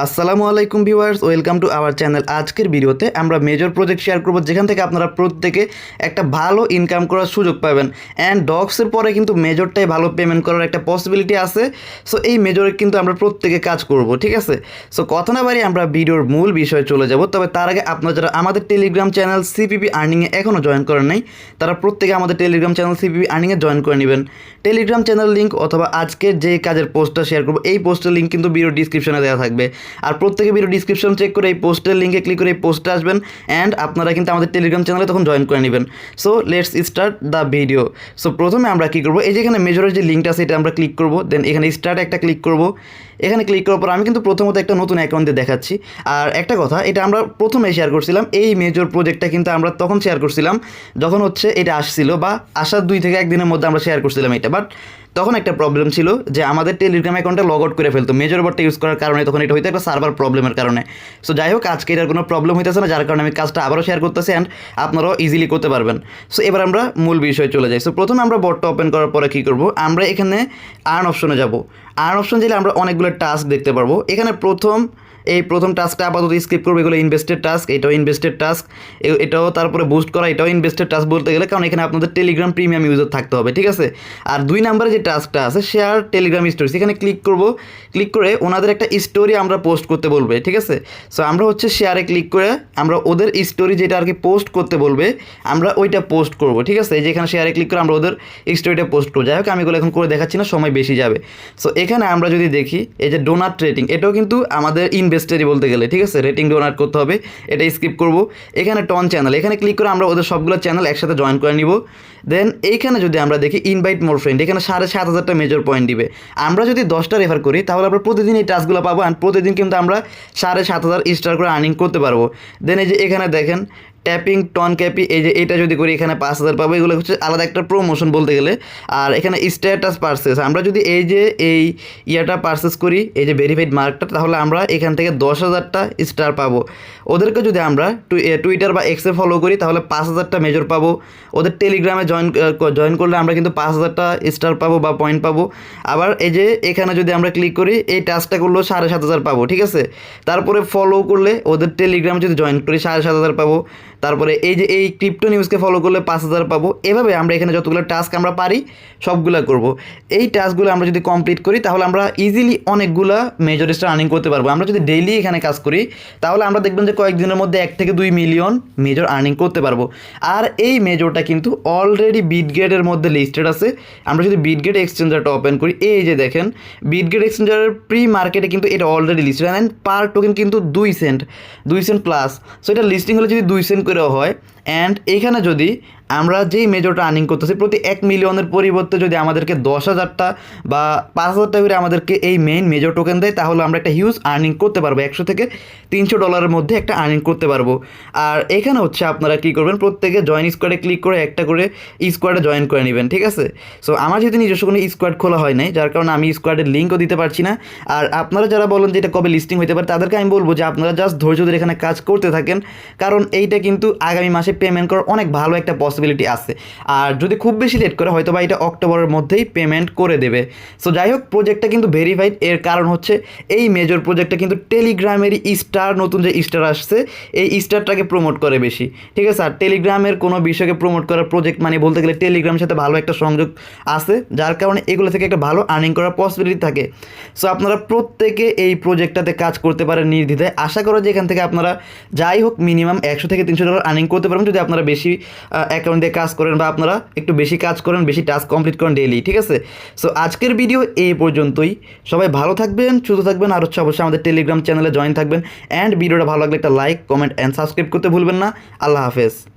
আসসালামু আলাইকুম viewers, welcome to our channel. আজকের ভিডিওতে আমরা মেজর প্রজেক্ট শেয়ার করব, যেখান থেকে আপনারা প্রত্যেকে একটা ভালো ইনকাম করার সুযোগ পাবেন। অ্যান্ড ডগসের পরে কিন্তু মেজরটাই ভালো পেমেন্ট করার একটা পসিবিলিটি আছে। সো এই মেজরে কিন্তু আমরা প্রত্যেকে কাজ করব, ঠিক আছে? সো কথা না বাড়ি আমরা ভিডিওর মূল বিষয়ে চলে যাব। তবে তার আগে আপনারা যারা আমাদের টেলিগ্রাম চ্যানেল সিপিপি আর্নিংয়ে এখনও জয়েন করেন নাই, তারা প্রত্যেকে আমাদের টেলিগ্রাম চ্যানেল সিপিপি আর্নিংয়ে জয়েন করে নেবেন। টেলিগ্রাম চ্যানেল লিঙ্ক অথবা আজকের যে কাজের পোস্টটা শেয়ার করবো এই পোস্টের লিঙ্ক কিন্তু ভিডিও ডিসক্রিপশনে দেওয়া থাকবে। আর প্রত্যেকে ভিডিও ডিসক্রিপশন চেক করে এই পোস্টের লিঙ্কে ক্লিক করে এই পোস্টে আসবেন অ্যান্ড আপনারা কিন্তু আমাদের টেলিগ্রাম চ্যানেলে তখন জয়েন করে নেবেন। So let's start the video. So প্রথমে আমরা কী করবো, এই যে এখানে মেজরের যে লিঙ্কটা আছে এটা আমরা ক্লিক করবো, দেন এখানে স্টার্ট একটা ক্লিক করবো। এখানে ক্লিক করার পর আমি কিন্তু প্রথমত একটা নতুন অ্যাকাউন্ট দিয়ে দেখাচ্ছি। আর একটা কথা, এটা আমরা প্রথমে শেয়ার করছিলাম, এই মেজর প্রজেক্টটা কিন্তু আমরা তখন শেয়ার করছিলাম যখন হচ্ছে এটা আসছিল, বা আসার 2 থেকে 1 দিনের মধ্যে আমরা শেয়ার করছিলাম এটা। বাট তখন একটা প্রবলেম ছিল যে আমাদের টেলিগ্রাম অ্যাকাউন্টটা লগ আউট করে ফেলতো মেজর বটটা ইউজ করার কারণে। তখন এটা হয়তো একটা সার্ভার প্রবলেমের কারণে। সো যাই হোক, আজকে এটার কোনো প্রবলেম হইতেছে না, যার কারণে আমি কাজটা আবারও শেয়ার করতেছি অ্যান্ড আপনারাও ইজিলি করতে পারবেন। সো এবার আমরা মূল বিষয়ে চলে যাই। সো প্রথমে আমরা বটটা ওপেন করার পরে কী করবো, আমরা এখানে আর্ন অপশনে যাব। আর্ন অপশন গেলে আমরা অনেকগুলো টাস্ক দেখতে পারবো। এখানে প্রথম টাস্কটা আপাতত স্কিপ করবো, এগুলো ইনভেস্টেড টাস্ক, এটাও ইনভেস্টেড টাস্ক, এটাও তারপরে বুস্ট করা, এটাও ইনভেস্টেড টাস্ক বলতে গেলে, কারণ এখানে আপনাদের টেলিগ্রাম প্রিমিয়াম ইউজার থাকতে হবে, ঠিক আছে? আর 2 নম্বরে যে টাস্কটা আছে শেয়ার টেলিগ্রাম স্টোরি, সেখানে ক্লিক করব। ক্লিক করে ওনাদের একটা স্টোরি আমরা পোস্ট করতে বলবে, ঠিক আছে? সো আমরা হচ্ছে শেয়ারে ক্লিক করে আমরা ওদের স্টোরি যেটা আর কি পোস্ট করতে বলবে আমরা ওইটা পোস্ট করব, ঠিক আছে? যেখানে শেয়ারে ক্লিক করে আমরা ওদের স্টোরিটা পোস্ট করবো। যাই হোক, আমি এগুলো এখন করে দেখাচ্ছি না, সময় বেশি যাবে। সো এখানে আমরা যদি দেখি এই যে ডোনাট রেটিং, এটাও কিন্তু আমাদের ইনভেস্টারই বলতে গেলে, ঠিক আছে? রেটিং ডোনাট করতে হবে, এটা স্কিপ করব। এখানে টন চ্যানেল, এখানে ক্লিক করে আমরা ওদের সবগুলো চ্যানেল একসাথে জয়েন করে নিব। দেন এইখানে যদি আমরা দেখি ইনভাইট মোর ফ্রেন্ড, এখানে 7,500টা মেজর পয়েন্ট দিবে। আমরা যদি 10টা রেফার করি তাহলে আমরা প্রতিদিন এই টাস্কগুলো পাবো, আর প্রতিদিন কিন্তু আমরা 7,500 স্টার করে আর্নিং করতে পারবো। দেন এই যে এখানে দেখেন ট্যাপিং টন ক্যাপি, এই যে এটা যদি করি এখানে 5,000 পাবো। এগুলো হচ্ছে আলাদা একটা প্রমোশন বলতে গেলে। আর এখানে স্ট্যাটাস পারচেস, আমরা যদি এই যে এই ইয়াটা পারচেস করি, এই যে ভেরিফাইড মার্কটা, তাহলে আমরা এখান থেকে 10,000টা স্টার পাবো। ওদেরকে যদি আমরা টুইটার বা এক্সে ফলো করি তাহলে 5,000টা মেজর পাবো। ওদের টেলিগ্রামে জয়েন করলে আমরা কিন্তু 5,000টা স্টার পাবো বা পয়েন্ট পাবো। আবার এই যে এখানে যদি আমরা ক্লিক করি এই টাস্কটা করলেও 7,500 পাবো, ঠিক আছে? তারপরে ফলো করলে ওদের টেলিগ্রামে যদি জয়েন করি 7,500 পাবো। তারপরে এই যে এই ক্রিপ্টো নিউজকে ফলো করলে 5,000 পাবো। এভাবে আমরা এখানে যতগুলো টাস্ক আমরা পারি সবগুলো করব। এই টাস্কগুলো আমরা যদি কমপ্লিট করি তাহলে আমরা ইজিলি অনেকগুলো মেজর স্টার আর্নিং করতে পারবো। আমরা যদি ডেইলি এখানে কাজ করি তাহলে আমরা দেখবেন যে কয়েকদিনের মধ্যে 1 থেকে 2 মিলিয়ন মেজর আর্নিং করতে পারবো। আর এই মেজরটা কিন্তু অলরেডি বিটগেটের মধ্যে লিস্টেড আছে। আমরা যদি বিটগেট এক্সচেঞ্জারটা ওপেন করি, এই যে দেখেন বিটগেট এক্সচেঞ্জারের প্রি মার্কেটে কিন্তু এটা already listed, and per token কিন্তু 2 সেন্ট প্লাস। সো এটা লিস্টিং হলে যদি 2 সেন্ট করে হয়, অ্যান্ড এইখানে যদি আমরা যেই মেজরটা আর্নিং করতেছি প্রতি 1 মিলিয়নের পরিবর্তে যদি আমাদেরকে 10,000টা বা 5,000টা করে আমাদেরকে এই মেইন মেজর টোকেন দেয়, তাহলে আমরা একটা হিউজ আর্নিং করতে পারবো। 100 থেকে 300 ডলারের মধ্যে একটা আর্নিং করতে পারবো। আর এখানে হচ্ছে আপনারা কী করবেন, প্রত্যেকে জয়েন স্কোয়াডে ক্লিক করে একটা করে স্কোয়াডে জয়েন করে নেবেন, ঠিক আছে? সো আমার যেহেতু নিজস্ব কোনো স্কোয়াড খোলা হয় নাই, যার কারণে আমি স্কোয়াডের লিঙ্কও দিতে পারছি না। আর আপনারা যারা বলেন যে এটা কবে লিস্টিং হতে পারে, তাদেরকে আমি বলবো যে আপনারা জাস্ট ধৈর্য ধরে এখানে কাজ করতে থাকেন, কারণ এইটা কিন্তু আগামী মাসে পেমেন্ট করার অনেক ভালো একটা পসিবিলিটি আছে। আর যদি খুব বেশি লেট করে হয়তো বা এটা অক্টোবরের মধ্যেই পেমেন্ট করে দেবে। সো যাই হোক, প্রজেক্টটা কিন্তু ভেরিফাইড। এর কারণ হচ্ছে এই মেজর প্রজেক্টটা কিন্তু টেলিগ্রামেরই স্টার, নতুন যে স্টার আসছে এই স্টারটাকে প্রমোট করে বেশি, ঠিক আছে? আর টেলিগ্রামের কোনো বিষয়কে প্রমোট করার প্রজেক্ট মানে বলতে গেলে টেলিগ্রামের সাথে ভালো একটা সংযোগ আছে, যার কারণে এগুলো থেকে একটা ভালো আর্নিং করার পসিবিলিটি থাকে। সো আপনারা প্রত্যেকে এই প্রজেক্টটাতে কাজ করতে পারেন নির্দ্বিধায়। আশা করো যে এখান থেকে আপনারা যাই হোক মিনিমাম 100 থেকে 300 ডলার আর্নিং করতে পারবেন, যদি আপনারা বেশি অ্যাকাউন্ট দিয়ে কাজ করেন বা আপনারা একটু বেশি কাজ করেন, বেশি টাস্ক কমপ্লিট করেন ডেইলি, ঠিক আছে? সো আজকের ভিডিও এই পর্যন্তই। সবাই ভালো থাকবেন, সুস্থ থাকবেন, আর হচ্ছে অবশ্যই আমাদের টেলিগ্রাম চ্যানেলে জয়েন থাকবেন। অ্যান্ড ভিডিওটা ভালো লাগলে একটা লাইক, কমেন্ট অ্যান্ড সাবস্ক্রাইব করতে ভুলবেন না। আল্লাহ হাফেজ।